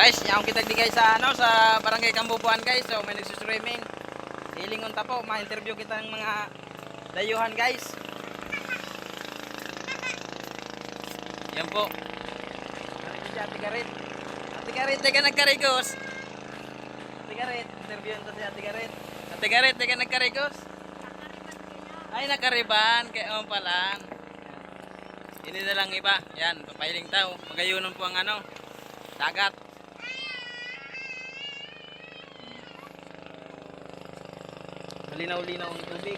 guys, yaong kita di guys sa ano sa Barangay Kambubuan guys. So may nagsuswimming. Hilingon ta po, ma-interview kita ng mga dayuhan guys. Yan po. Narito si Ate Garit. Ate Garit, di ka nagkarigos. Ate Garit, interviewin to si Ate Garit. Ate Garit, di ka nagkarigos. Ay, nakariban. Kaya pala. Hindi na lang iba. Yan, papahiling tao. Magayunan po ang ano, dagat. Malinaw-linaw ang tubig.